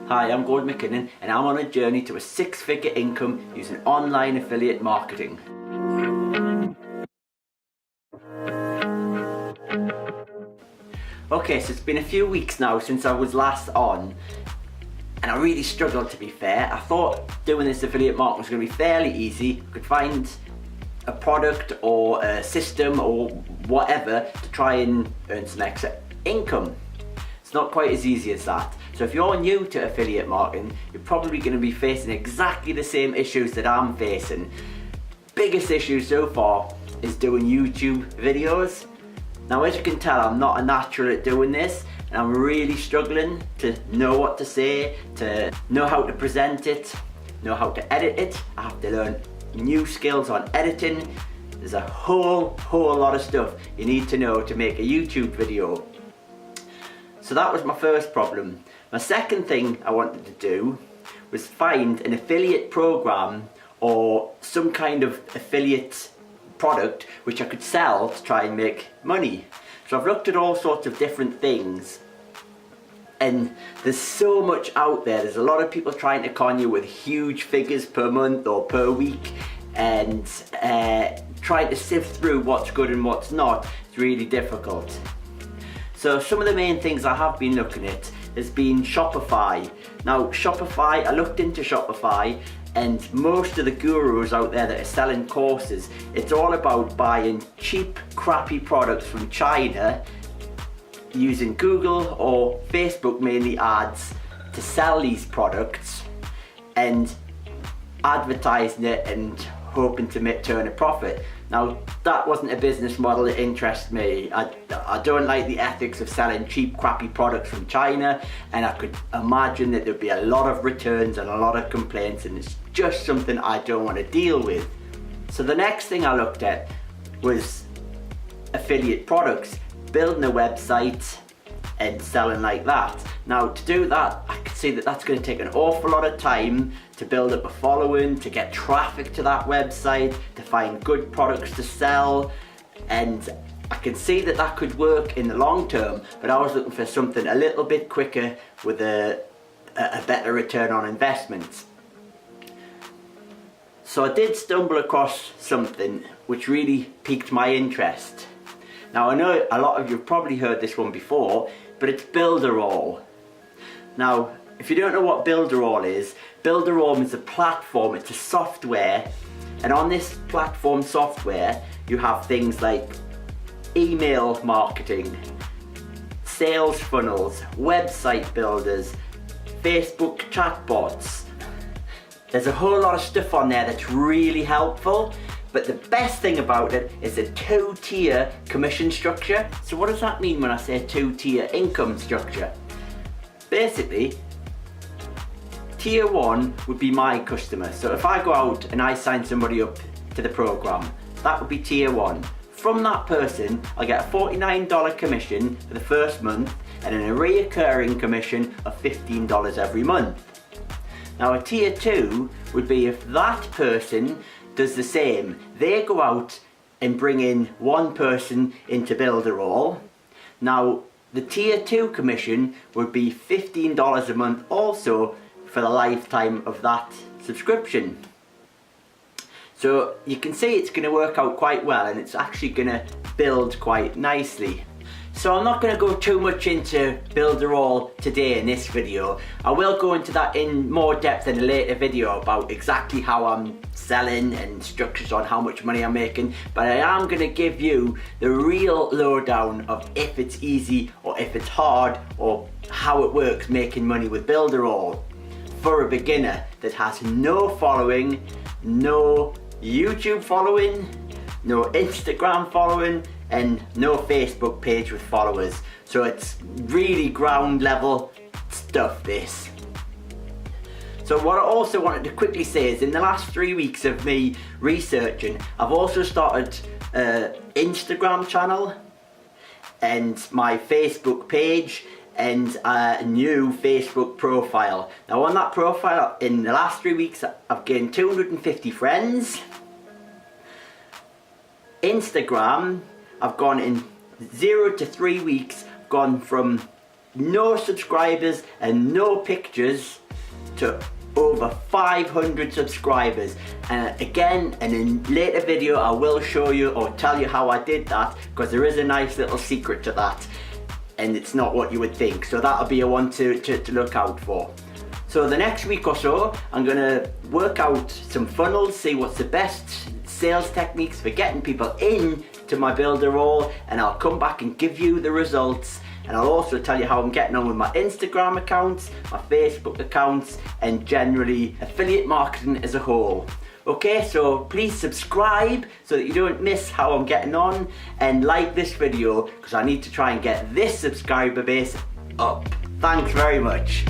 Hi, I'm Gordon McKinnon and I'm on a journey to a six-figure income using online affiliate marketing. Okay, so it's been a few weeks now since I was last on and I really struggled, to be fair. I thought doing this affiliate marketing was going to be fairly easy. I could find a product or a system or whatever to try and earn some extra income. It's not quite as easy as that. So if you're new to affiliate marketing, you're probably going to be facing exactly the same issues that I'm facing. Biggest issue so far is doing YouTube videos. Now, as you can tell, I'm not a natural at doing this, and I'm really struggling to know what to say, to know how to present it, know how to edit it. I have to learn new skills on editing. There's a whole lot of stuff you need to know to make a YouTube video. So that was my first problem. My second thing I wanted to do was find an affiliate program or some kind of affiliate product which I could sell to try and make money. So I've looked at all sorts of different things, and there's so much out there. There's a lot of people trying to con you with huge figures per month or per week, and trying to sift through what's good and what's not is really difficult. So some of the main things I have been looking at has been Shopify. Now Shopify, I looked into Shopify, and most of the gurus out there that are selling courses, it's all about buying cheap, crappy products from China, using Google or Facebook mainly ads to sell these products and advertising it and hoping to turn a profit. Now that wasn't a business model that interests me. I don't like the ethics of selling cheap, crappy products from China, and I could imagine that there'd be a lot of returns and a lot of complaints, and it's just something I don't want to deal with. So the next thing I looked at was affiliate products, building a website and selling like that. Now to do that, I can see that that's going to take an awful lot of time to build up a following, to get traffic to that website, to find good products to sell, and I can see that that could work in the long term, but I was looking for something a little bit quicker with a better return on investment. So I did stumble across something which really piqued my interest. Now I know a lot of you have probably heard this one before, but it's Builderall. Now, if you don't know what Builderall is a platform, it's a software, and on this platform software you have things like email marketing, sales funnels, website builders, Facebook chatbots. There's a whole lot of stuff on there that's really helpful. But the best thing about it is a two-tier commission structure. So what does that mean when I say two-tier income structure? Basically, tier 1 would be my customer. So if I go out and I sign somebody up to the program, that would be tier 1. From that person, I get a $49 commission for the first month and a recurring commission of $15 every month. Now a tier 2 would be if that person does the same. They go out and bring in one person into Builderall. Now the tier 2 commission would be $15 a month also for the lifetime of that subscription. So you can see it's going to work out quite well, and it's actually going to build quite nicely. So I'm not going to go too much into Builderall today in this video. I will go into that in more depth in a later video about exactly how I'm selling and structures on how much money I'm making, but I am going to give you the real lowdown of if it's easy or if it's hard or how it works making money with Builderall for a beginner that has no following, no YouTube following, no Instagram following, and no Facebook page with followers. So it's really ground level stuff, this. So what I also wanted to quickly say is in the last 3 weeks of me researching, I've also started an Instagram channel and my Facebook page and a new Facebook profile. Now on that profile, in the last 3 weeks, I've gained 250 friends. Instagram, I've gone in 0 to 3 weeks, gone from no subscribers and no pictures to over 500 subscribers. And again, in a later video I will show you or tell you how I did that, because there is a nice little secret to that and it's not what you would think. So that'll be a one to look out for. So the next week or so, I'm gonna work out some funnels, see what's the best sales techniques for getting people in to my builder role, and I'll come back and give you the results. And I'll also tell you how I'm getting on with my Instagram accounts, my Facebook accounts, and generally affiliate marketing as a whole. Okay, so please subscribe so that you don't miss how I'm getting on, and like this video because I need to try and get this subscriber base up. Thanks very much.